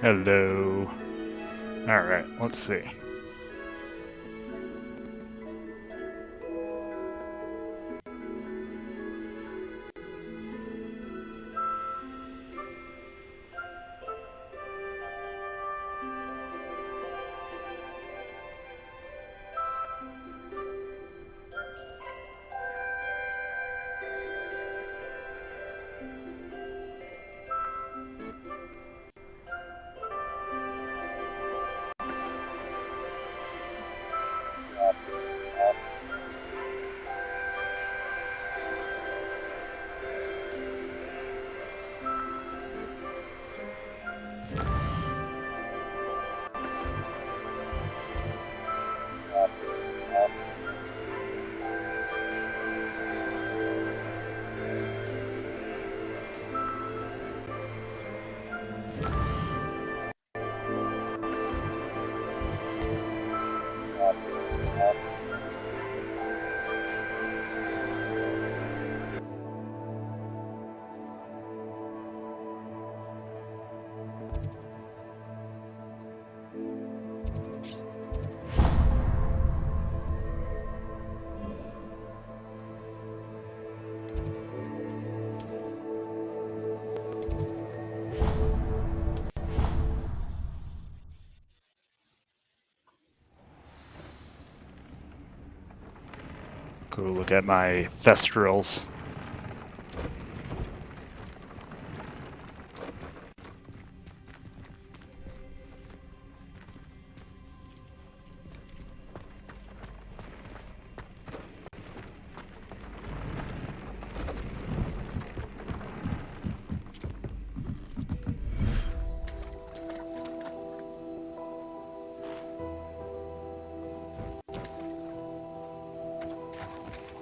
Hello. Alright, let's see. Go look at my Thestrals.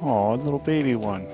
Oh, little baby one.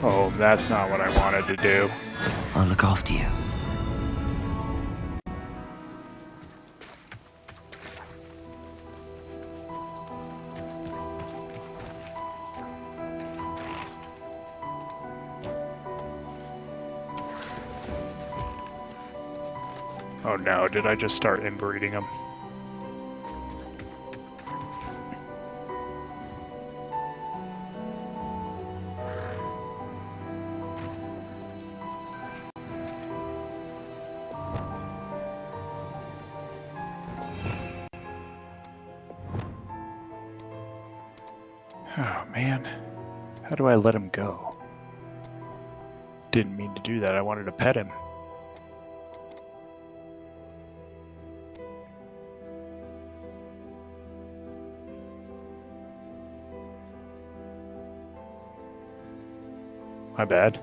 Oh, that's not what I wanted to do. I'll look after you. Oh no, did I just start inbreeding them? Oh man, how do I let him go? Didn't mean to do that, I wanted to pet him. My bad.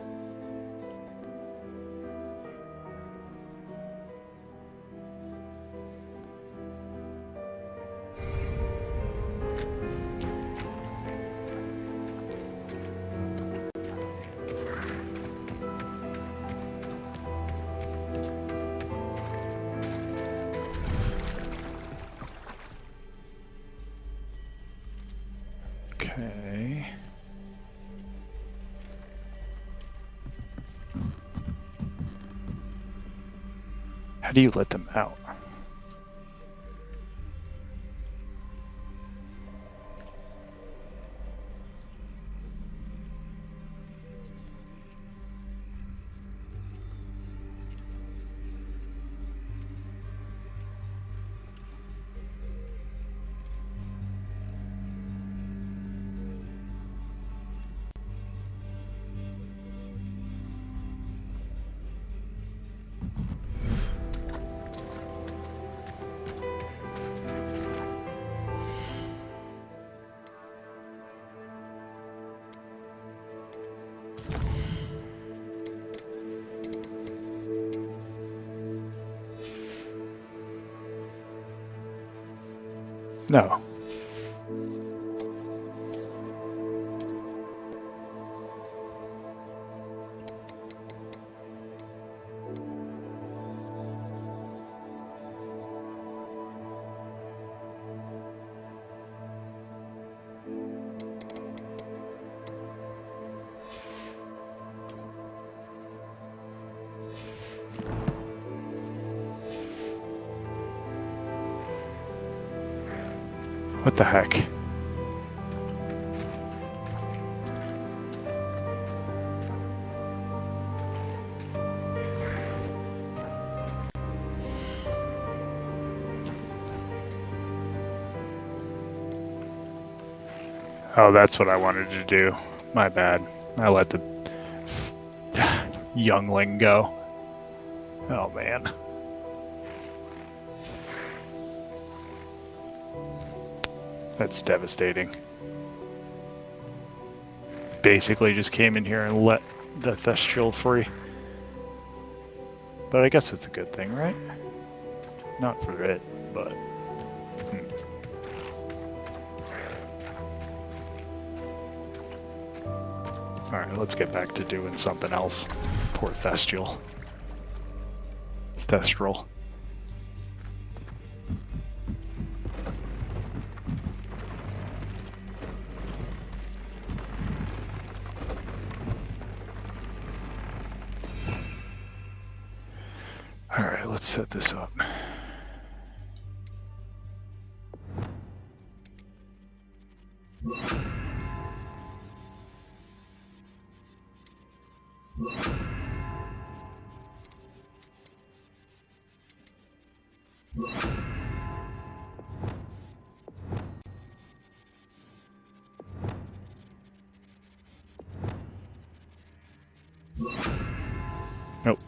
Okay. How do you let them out? No. What the heck? Oh, that's what I wanted to do. My bad. I let the youngling go. Oh, man. That's devastating. Basically just came in here and let the Thestral free. But I guess it's a good thing, right? Not for it, but... Alright, let's get back to doing something else. Poor Thestral. Thestral. Alright, let's set this up. Nope.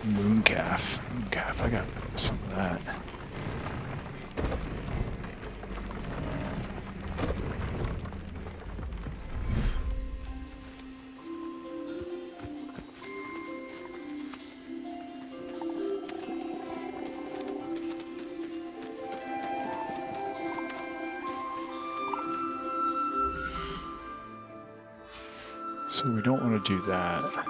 Mooncalf. Mooncalf, I got some of that. So we don't want to do that.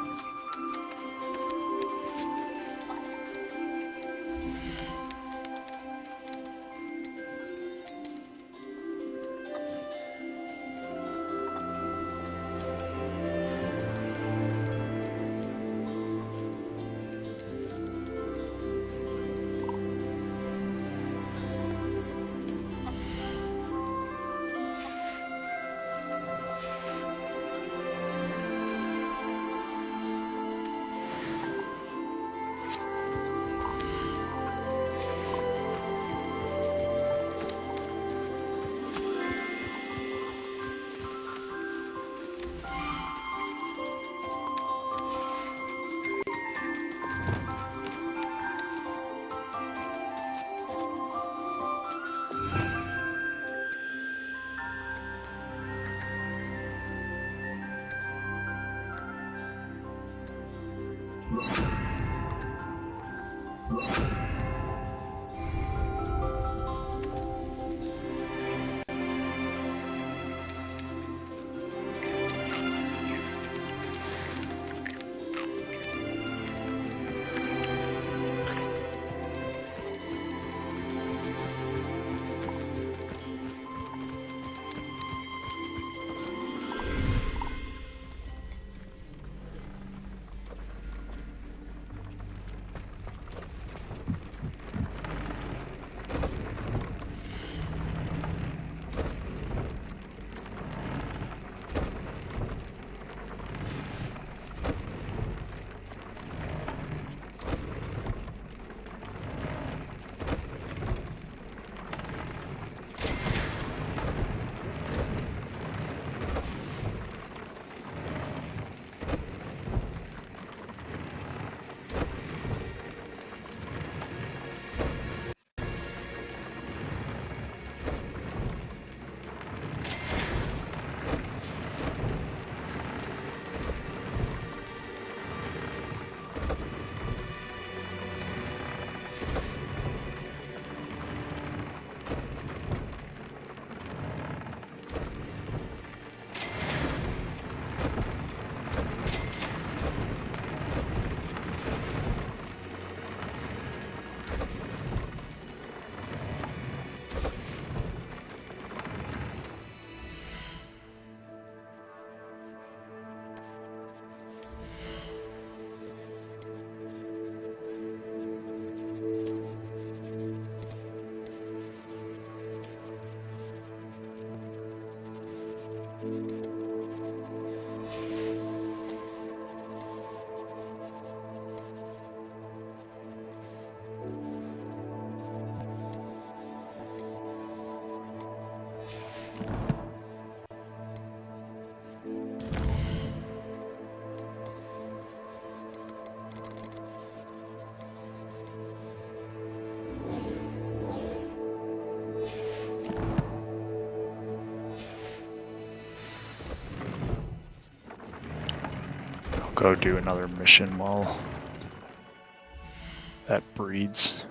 go do another mission while that breeds.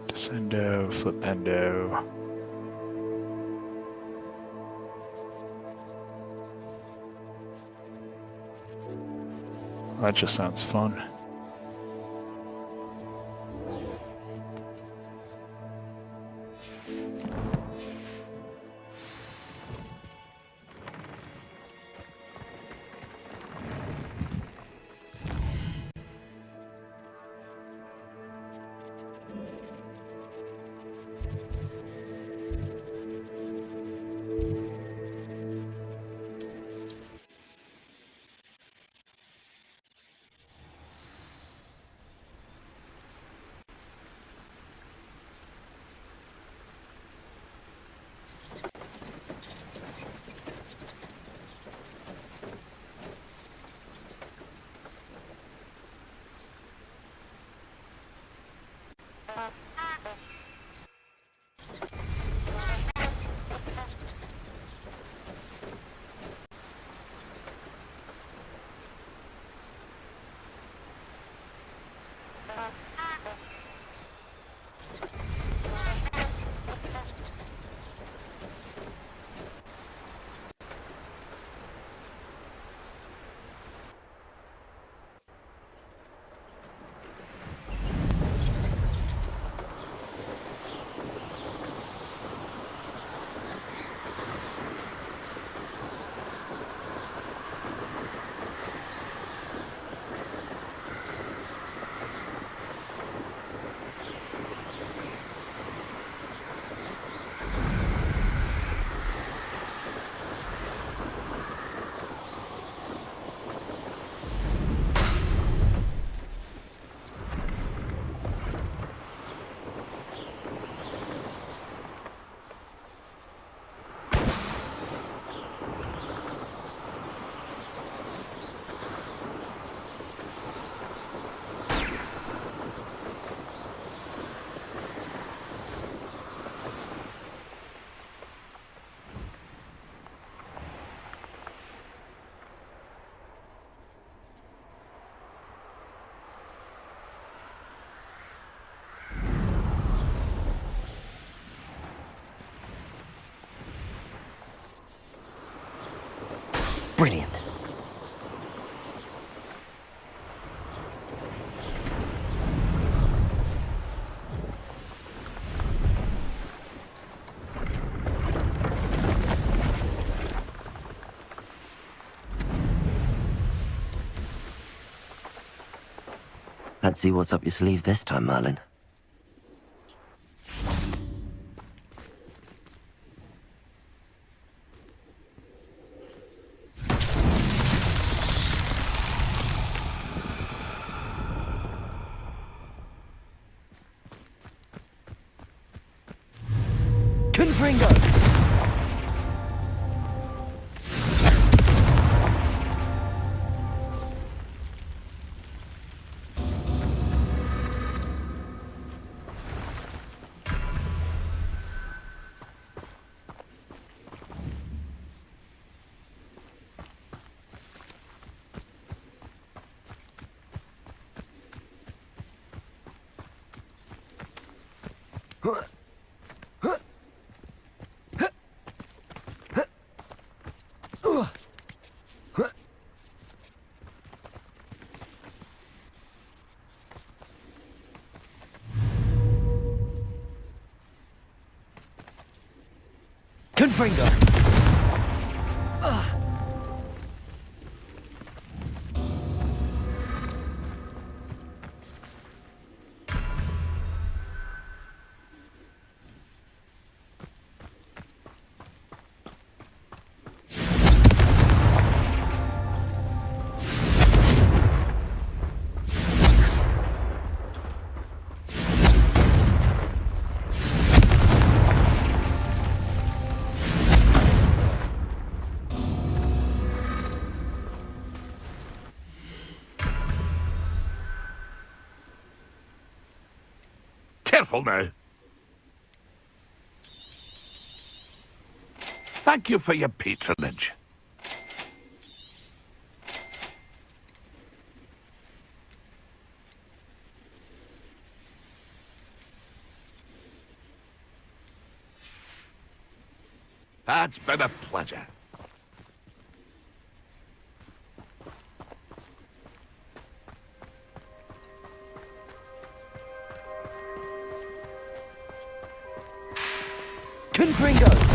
Descendo, Flipendo. That just sounds fun. Brilliant. Let's see what's up your sleeve this time, Merlin. Confringo! Confringo! Careful now. Thank you for your patronage. It's been a pleasure. Confringo!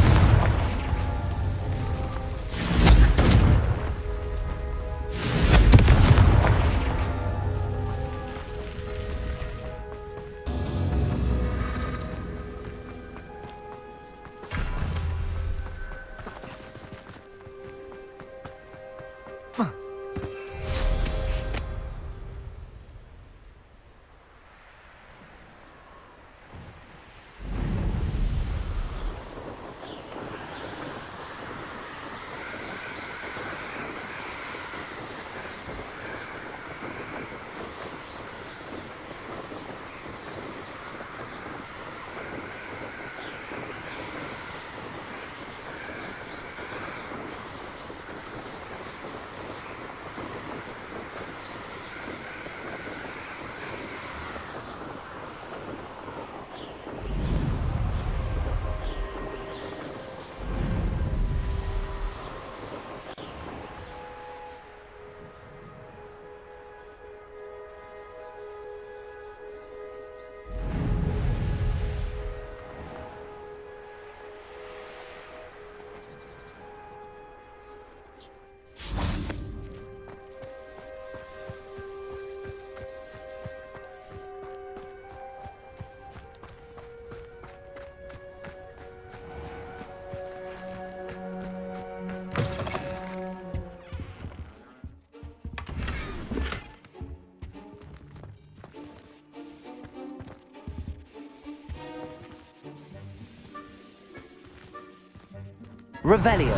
Revelio.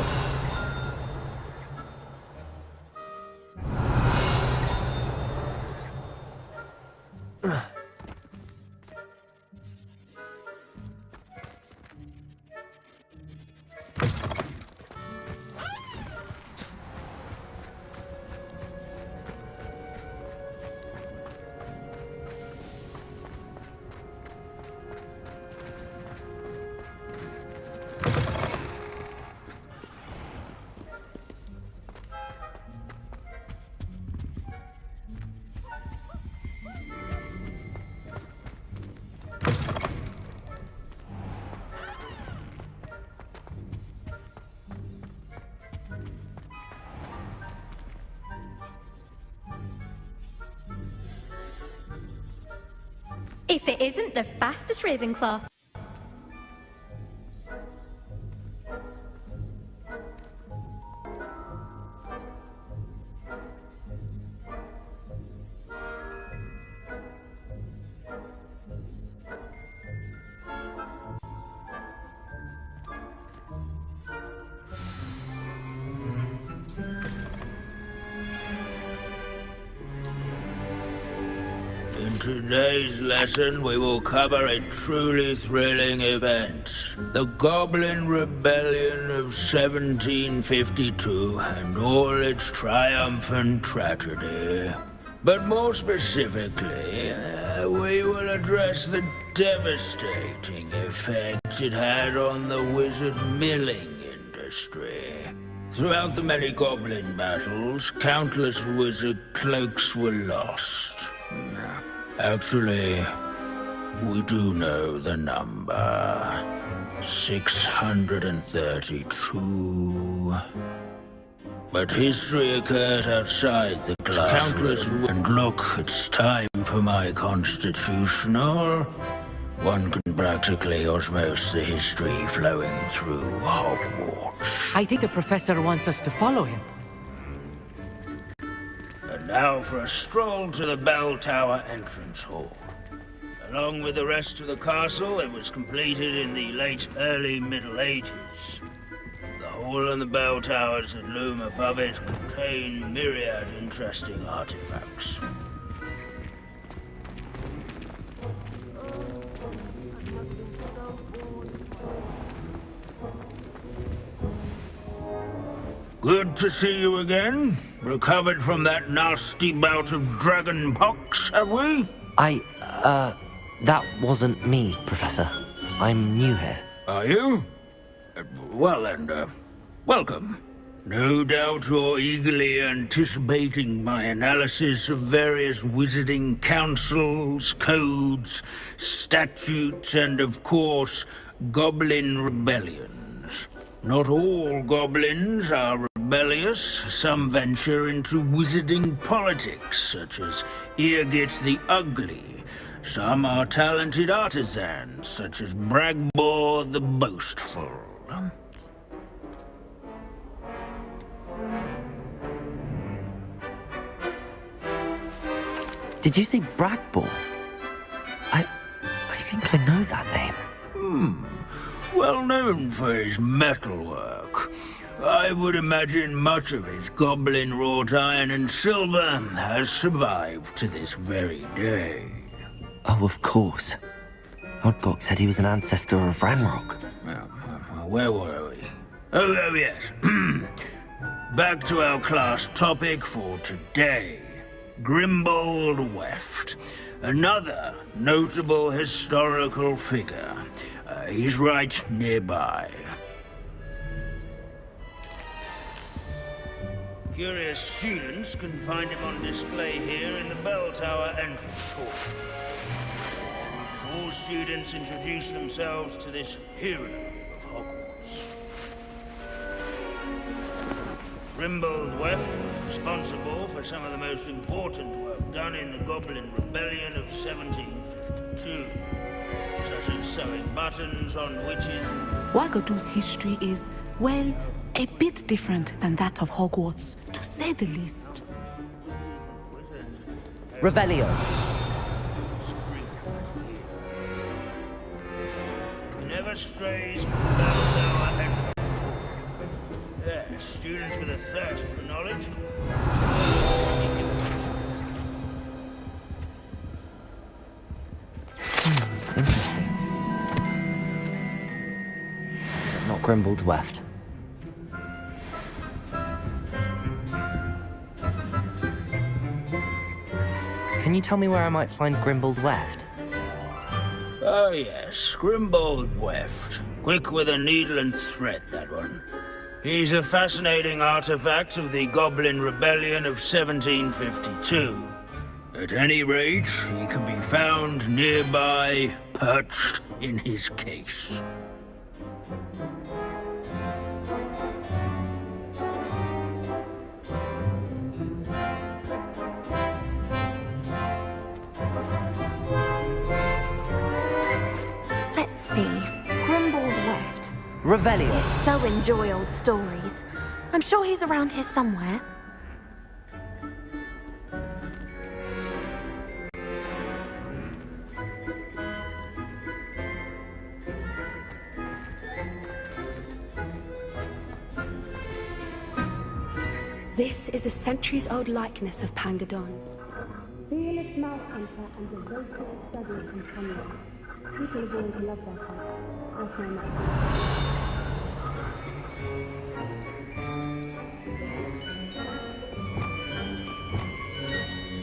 If it isn't the fastest Ravenclaw. In today's lesson, we will cover a truly thrilling event. The Goblin Rebellion of 1752 and all its triumphant tragedy. But more specifically, we will address the devastating effects it had on the wizard milling industry. Throughout the many goblin battles, countless wizard cloaks were lost. Actually, we do know the number. 632. But history occurred outside the classroom. And look, it's time for my constitutional. One can practically osmose the history flowing through Hogwarts. I think the professor wants us to follow him. And now for a stroll to the Bell Tower entrance hall. Along with the rest of the castle, it was completed in the early Middle Ages. The hall and the bell towers that loom above it contain myriad interesting artifacts. Good to see you again. Recovered from that nasty bout of dragon pox, have we? That wasn't me, Professor. I'm new here. Are you? Well then, welcome. No doubt you're eagerly anticipating my analysis of various wizarding councils, codes, statutes, and of course, goblin rebellions. Not all goblins are rebellious. Some venture into wizarding politics, such as Eargit the Ugly. Some are talented artisans, such as Bragbor the Boastful. Did you say Bragbor? I think I know that name. Well known for his metalwork. I would imagine much of his goblin-wrought iron and silver has survived to this very day. Oh, of course. Odgok said he was an ancestor of Ranrock. Well, where were we? Oh yes. Back to our class topic for today. Grimbold Weft. Another notable historical figure. He's right nearby. Curious students can find him on display here in the bell tower entrance hall. All students introduce themselves to this hero of Hogwarts. Grimbold Weft was responsible for some of the most important work done in the Goblin Rebellion of 1752, such as sewing buttons on witches. Wagadu's history is, well, a bit different than that of Hogwarts, to say the least. Revelio. He never strays from the bell tower entrance. Yes, students with a thirst for knowledge. Interesting. But not Grimbold Weft. Can you tell me where I might find Grimbold Weft? Oh yes, Grimbold Weft. Quick with a needle and thread, that one. He's a fascinating artifact of the Goblin Rebellion of 1752. At any rate, he can be found nearby, perched in his case. Let's see. Grimbold Weft. Revelio. I so enjoy old stories. I'm sure he's around here somewhere. This is a centuries-old likeness of Pangadon. Fearless mouse hunter and devoted study companion. People are going to love their pets. That's my message.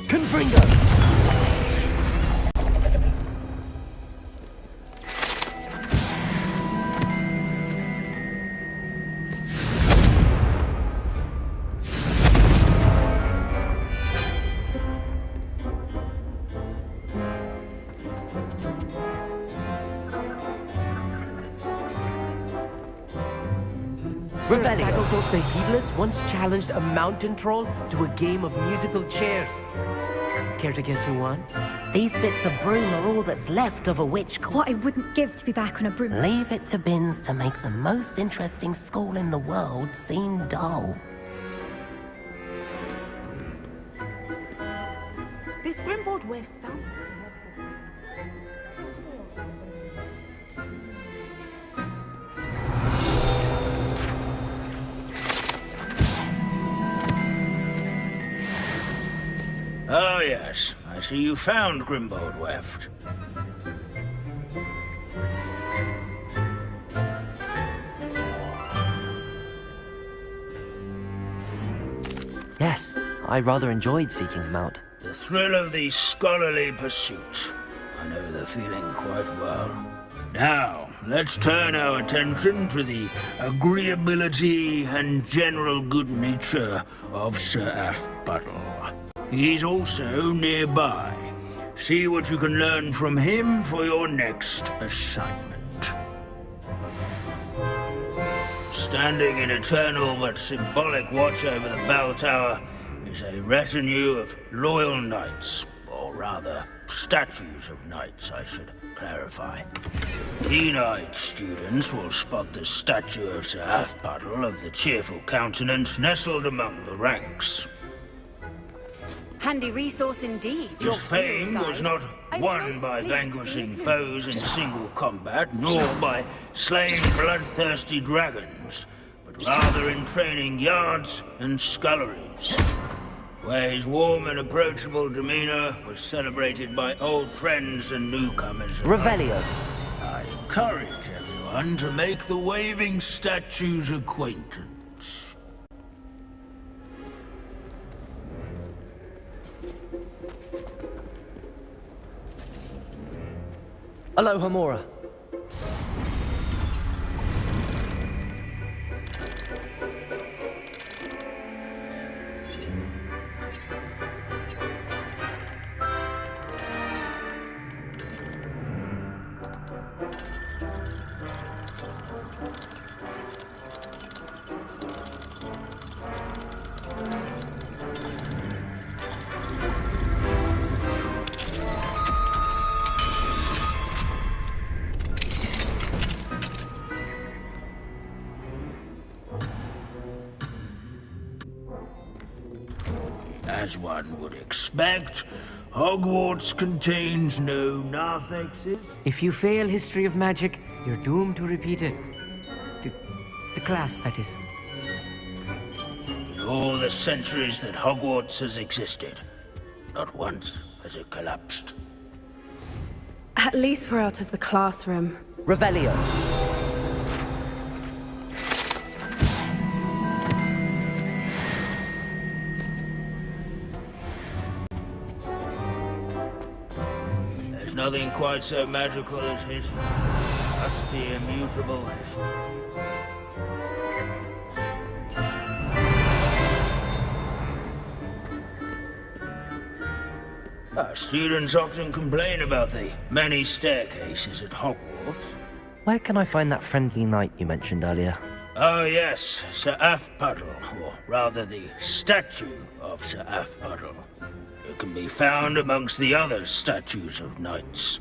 Confringo! Sir Snagglecoat the Heedless once challenged a mountain troll to a game of musical chairs. Care to guess who won? These bits of broom are all that's left of a witch court. What I wouldn't give to be back on a broom. Leave it to Bins to make the most interesting school in the world seem dull. This Grimbold Weft sound. Oh yes, I see you found Grimbold Weft. Yes, I rather enjoyed seeking them out. The thrill of these scholarly pursuits. I know the feeling quite well. Now, let's turn our attention to the agreeability and general good nature of Sir Aphbuttle. He's also nearby. See what you can learn from him for your next assignment. Standing in eternal but symbolic watch over the bell tower is a retinue of loyal knights, or rather, statues of knights, I should clarify. Keen-eyed students will spot the statue of Sir Aphbuttle of the cheerful countenance nestled among the ranks. Handy resource indeed. His fame was not won by vanquishing foes in single combat, nor by slaying bloodthirsty dragons, but rather in training yards and sculleries, where his warm and approachable demeanor was celebrated by old friends and newcomers. Revelio. I encourage everyone to make the waving statue's acquaintance. Aloha Mora. As one would expect, Hogwarts contains no narthexes. If you fail history of magic, you're doomed to repeat it. The class, that is. In all the centuries that Hogwarts has existed, not once has it collapsed. At least we're out of the classroom. Revelio. There's nothing quite so magical as history. That's the immutable history. Our students often complain about the many staircases at Hogwarts. Where can I find that friendly knight you mentioned earlier? Oh yes, Sir Aphbuttle, or rather the statue of Sir Aphbuttle. It can be found amongst the other statues of knights.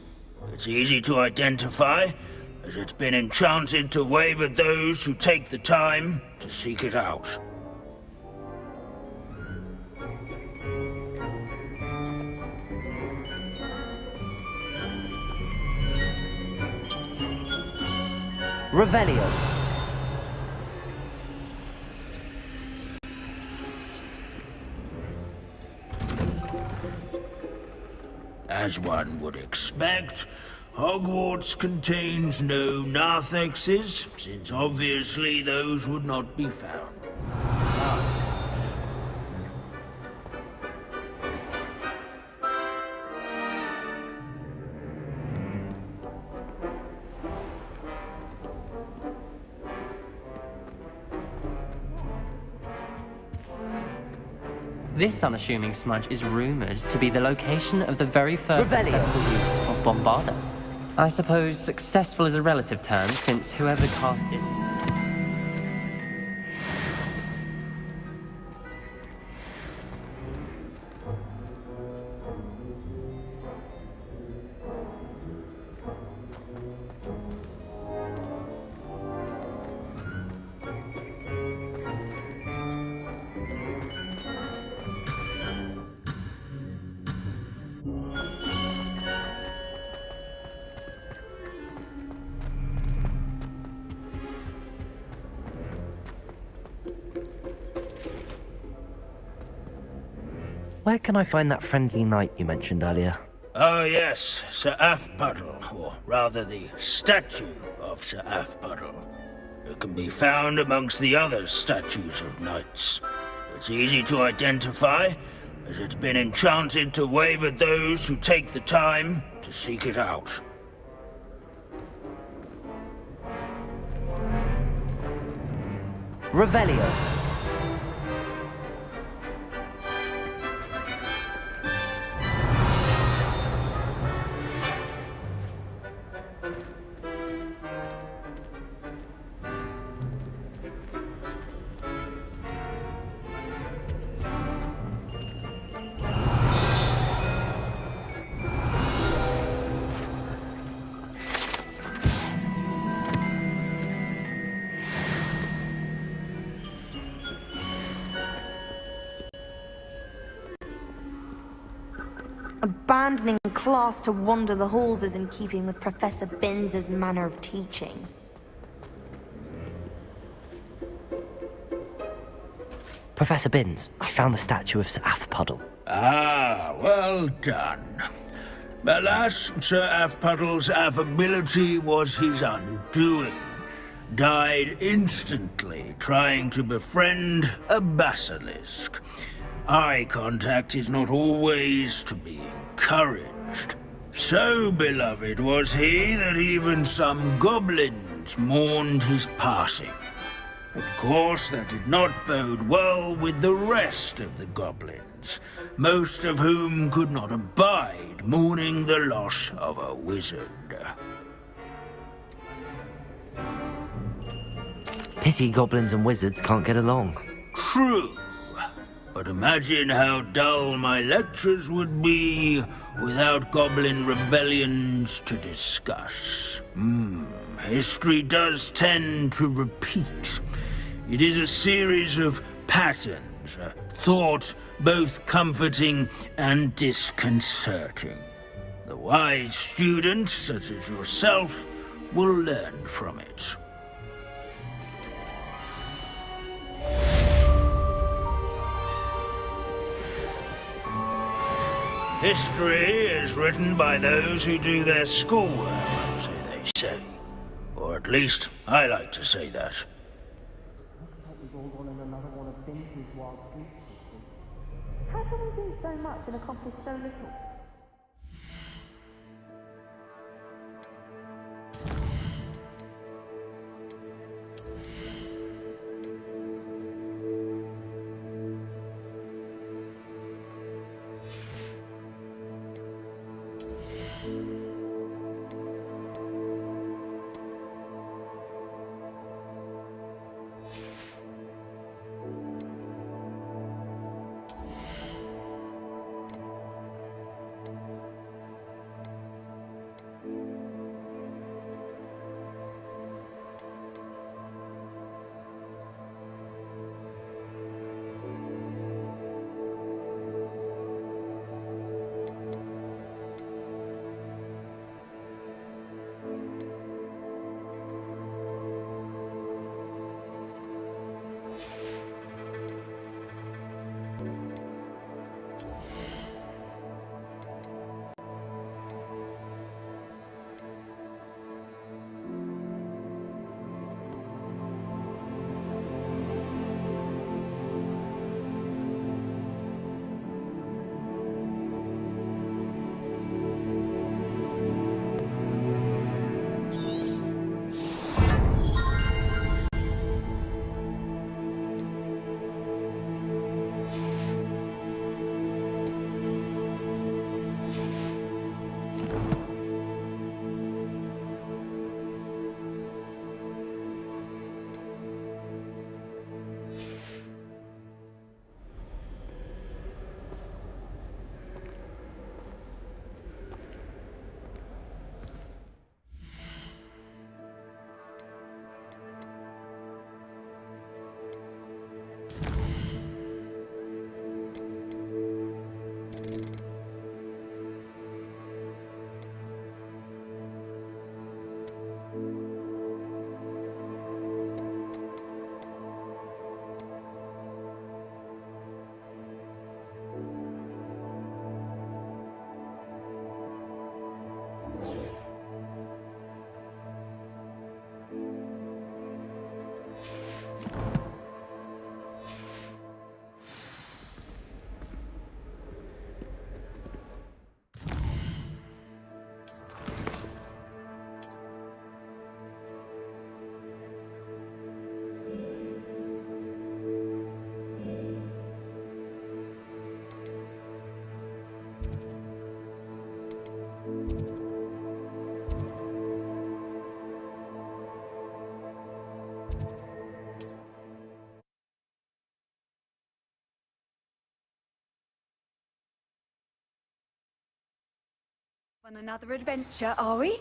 It's easy to identify, as it's been enchanted to wave at those who take the time to seek it out. Revelio. As one would expect, Hogwarts contains no narthexes, since obviously those would not be found. This unassuming smudge is rumored to be the location of the very first Revelio. successful use of Bombarda. I suppose successful is a relative term, since whoever cast it... Where can I find that friendly knight you mentioned earlier? Oh yes, Sir Aphbuttle, or rather the statue of Sir Aphbuttle. It can be found amongst the other statues of knights. It's easy to identify, as it's been enchanted to wave at those who take the time to seek it out. Revelio. Abandoning class to wander the halls is in keeping with Professor Binns' manner of teaching. Professor Binns, I found the statue of Sir Athpuddle. Ah, well done. Alas, Sir Athpuddle's affability was his undoing. Died instantly trying to befriend a basilisk. Eye contact is not always to be encouraged. So beloved was he that even some goblins mourned his passing. Of course, that did not bode well with the rest of the goblins, most of whom could not abide mourning the loss of a wizard. Pity goblins and wizards can't get along. True. But imagine how dull my lectures would be without goblin rebellions to discuss. History does tend to repeat. It is a series of patterns, a thought both comforting and disconcerting. The wise student, such as yourself, will learn from it. History is written by those who do their schoolwork, so they say. Or at least, I like to say that. How can we do so much and accomplish so little? On another adventure, are we?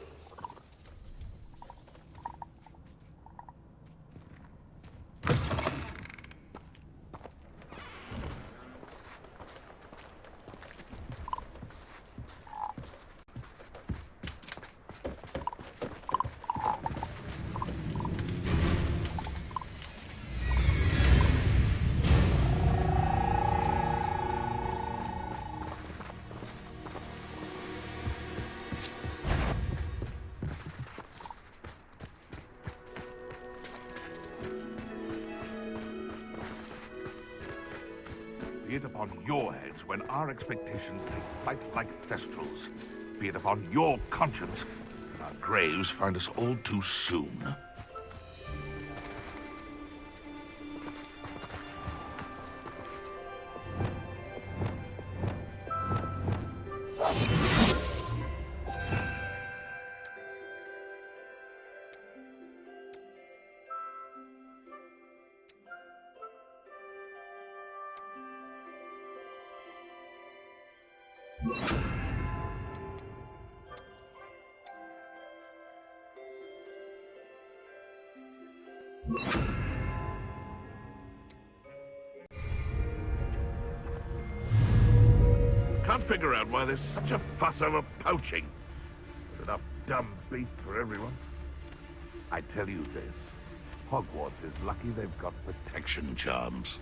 Be it upon your heads when our expectations take flight like thestrals. Be it upon your conscience when our graves find us all too soon. Can't figure out why there's such a fuss over poaching. There's enough dumb beef for everyone. I tell you this, Hogwarts is lucky they've got protection charms.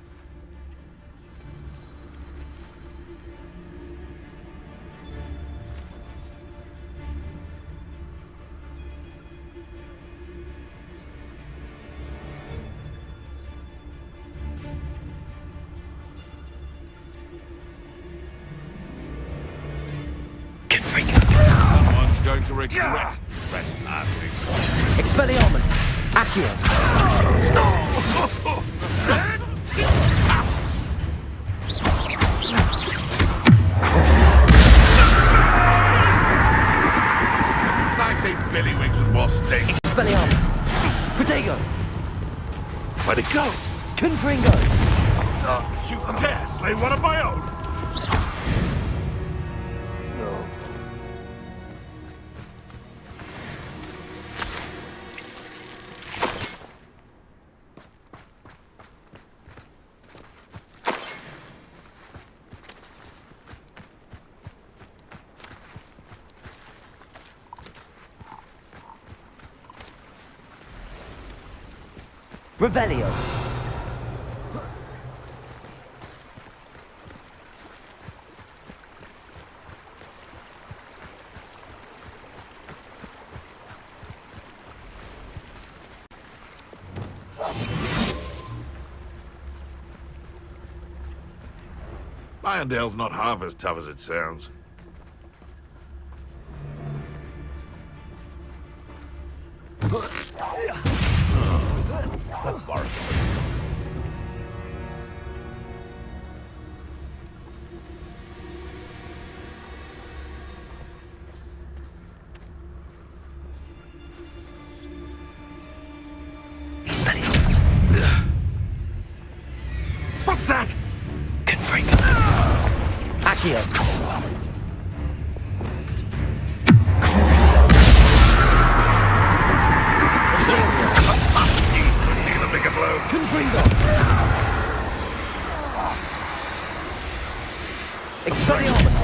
Someone's going to regret trespassing. Expelliarmus! Accio! I say Billywigs with more sting. Expelliarmus! Protego! Where'd it go? Confringo! Shoot the dare, slay one of my own! No. Revelio! Irondale's not half as tough as it sounds. That bark. Expelliarmus! What's that? Confringo! Accio! Deal a bigger blow. Confringo! Expelliarmus!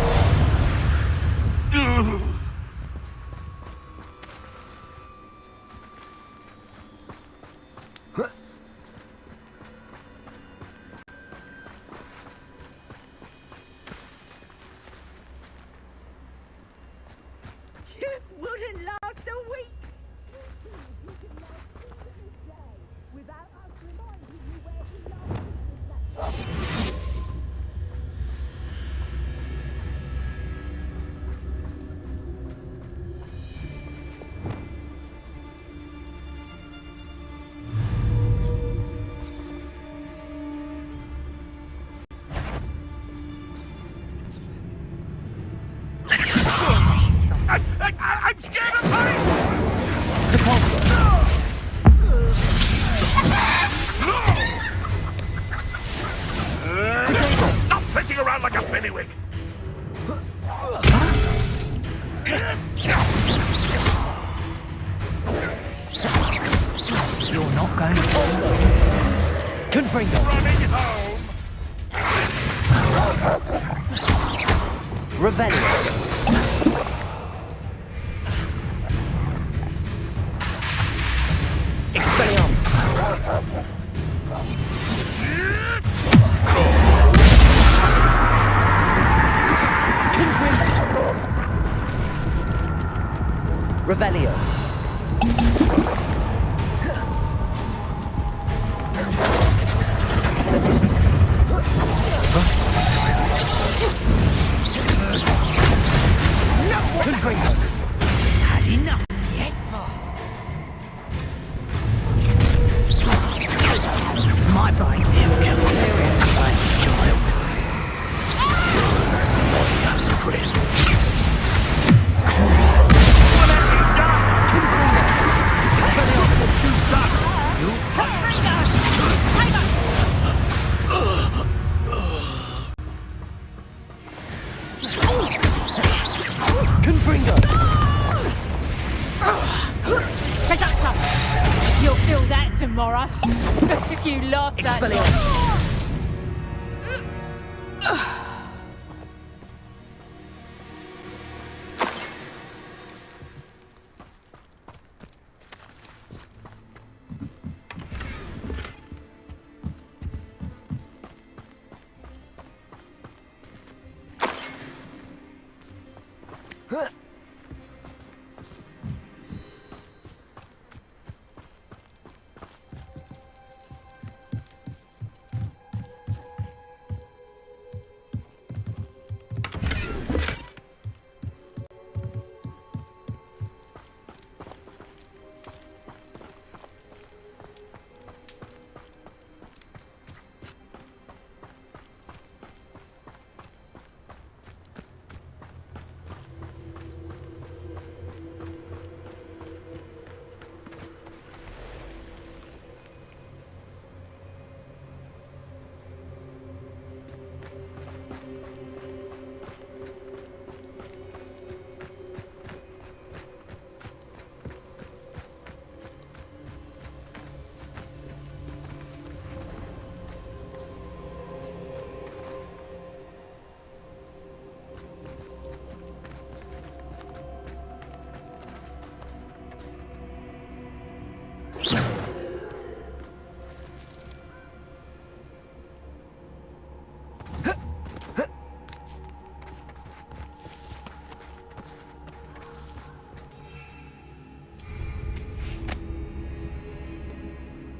It wouldn't last a week. Without us reminding you where we last. I'm scared of heights! Stop flitting around like a bennywig! You're not going to. Also, Confringo. Running home! Revelio. Expelliarmus. Confringo. Revelio. Had enough yet? My brain will kill I enjoy it. What have you, friend? What have you done? Expelliarmus! What you done? You Confringo! Conductor! You'll feel that tomorrow. If you last that long.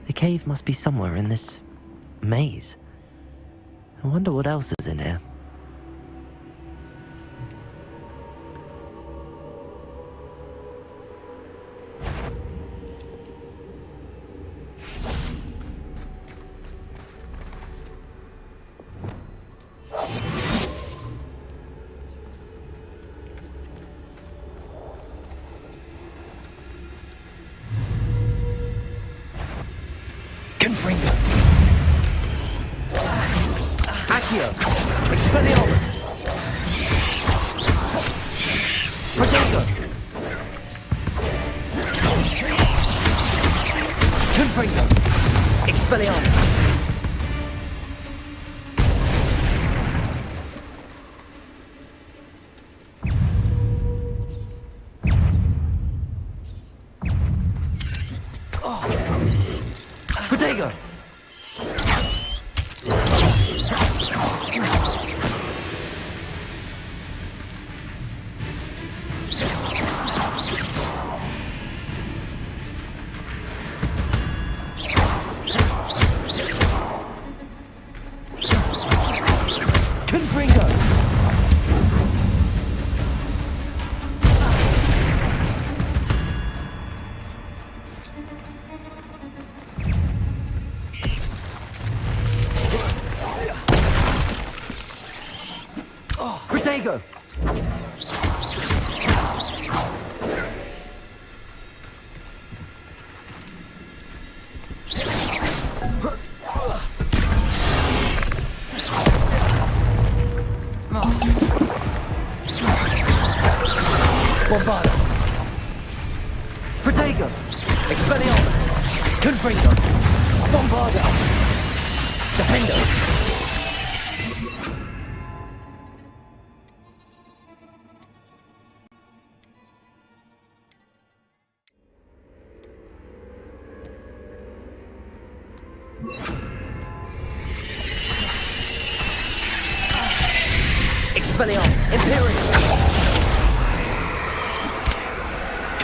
The cave must be somewhere in this maze. I wonder what else is in here. Confringo. Accio. Expelliarmus. Protego. Confringo. Expelliarmus. Protego. Confringo. Bombarda. Protego. Expelliarmus. Confringo. Bombarda. Defendo. Expelliarmus. Imperial.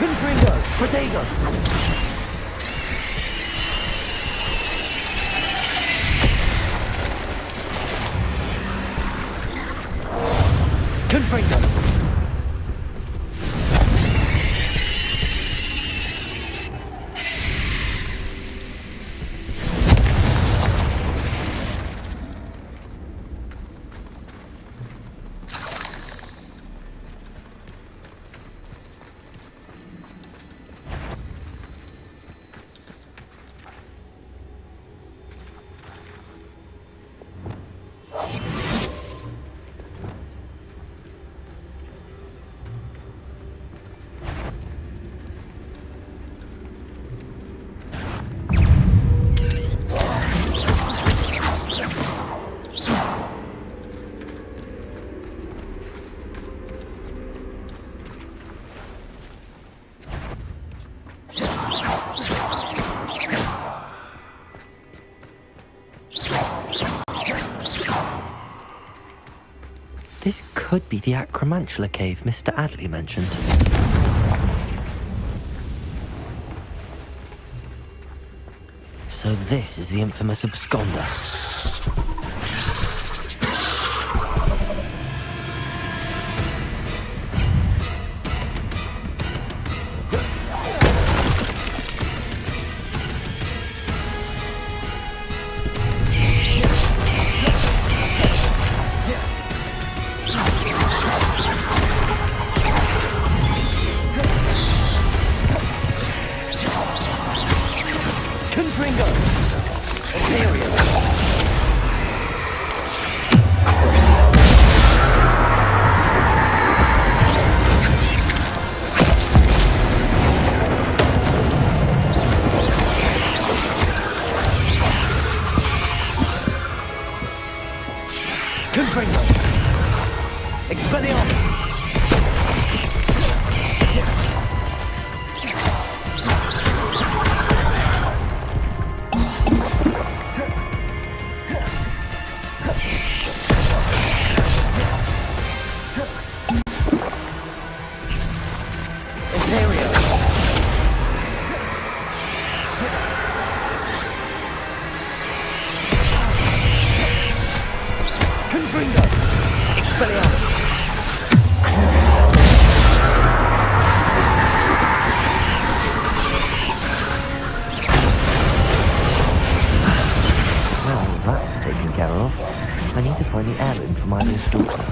Confringo. Protego. Confringo. This could be the Acromantula cave Mr. Adley mentioned. So this is the infamous absconder. Confringo. Expelliarmus. Confringo. Expelliarmus. Well, that's taken care of. I need to find the heirloom for my little daughter.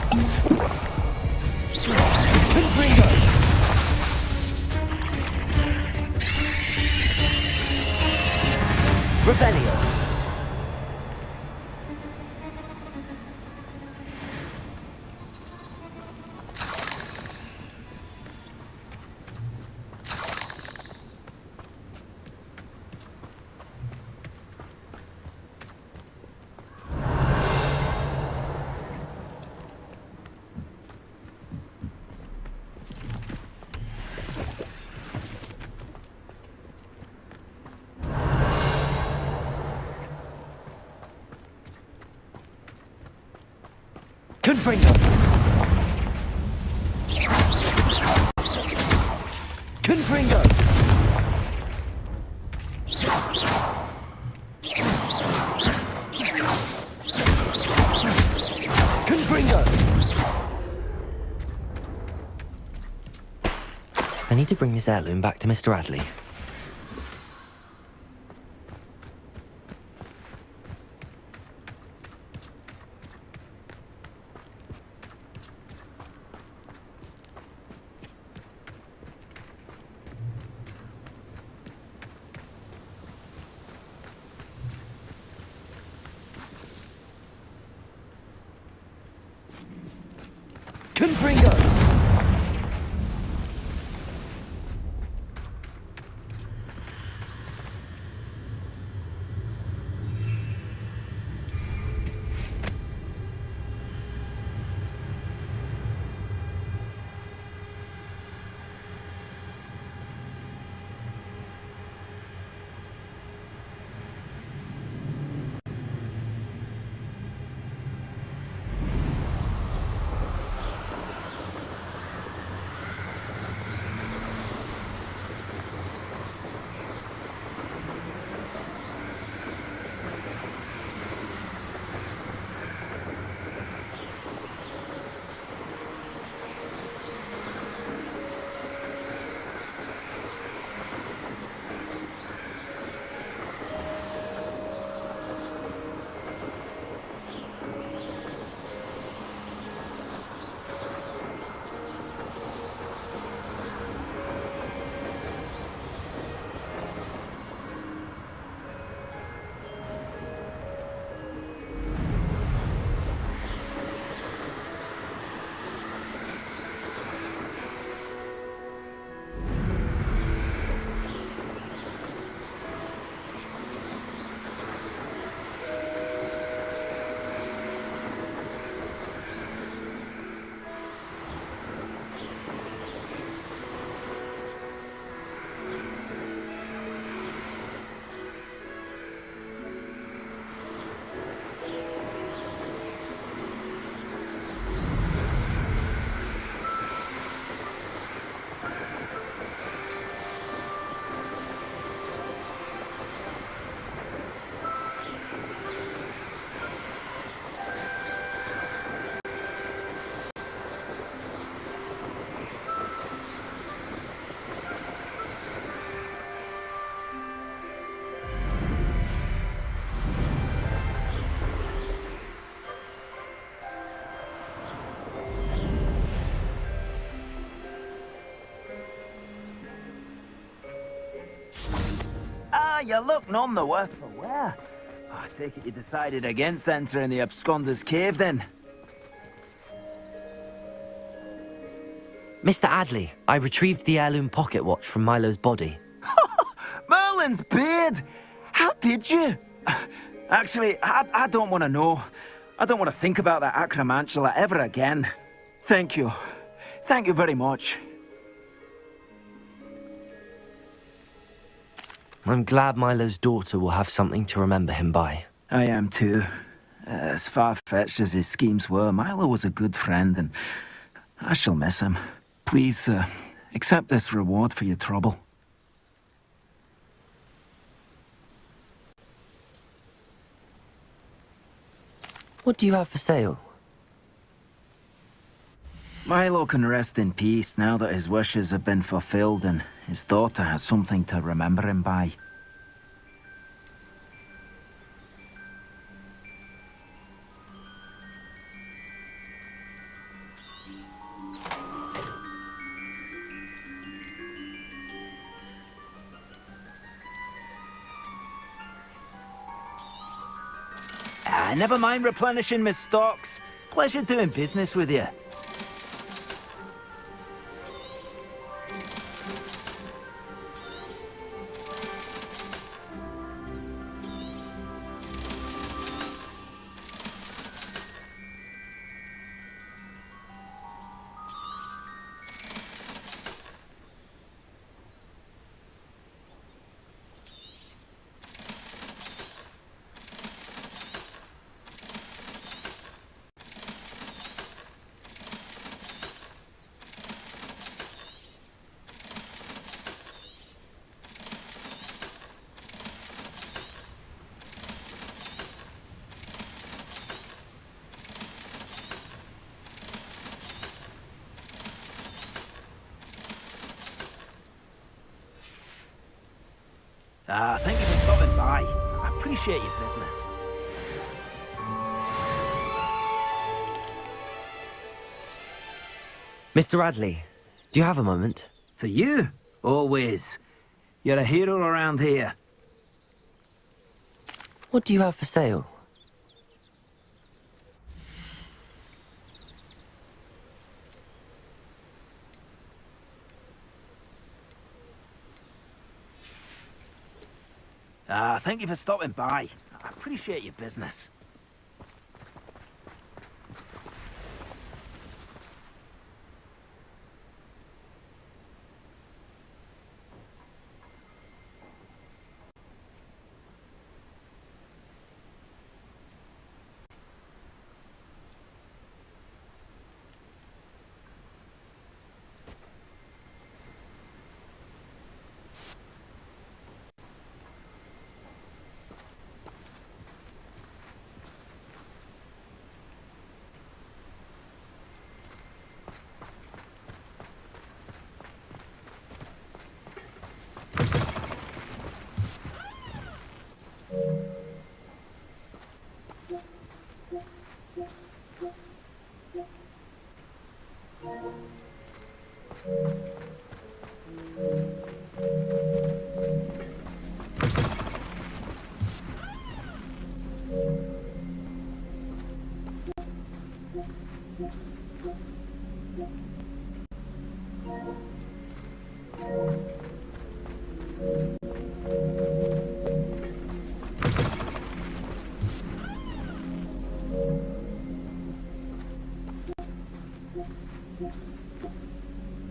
Confringo. Rebellion. Confringo. Confringo. Confringo. I need to bring this heirloom back to Mr. Adley. Confringo. you look none the worse for wear. I take it you decided against entering the Absconder's Cave, then? Mr. Adley, I retrieved the heirloom pocket watch from Milo's body. Merlin's beard! How did you? Actually, I don't want to know. I don't want to think about that acromantula ever again. Thank you. Thank you very much. I'm glad Milo's daughter will have something to remember him by. I am too. As far-fetched as his schemes were, Milo was a good friend, and I shall miss him. Please, accept this reward for your trouble. What do you have for sale? Milo can rest in peace now that his wishes have been fulfilled and his daughter has something to remember him by. Never mind replenishing my stocks. Pleasure doing business with you. Thank you for stopping by. I appreciate your business. Mr. Adley, do you have a moment? For you? Always. You're a hero around here. What do you have for sale? Thank you for stopping by. I appreciate your business.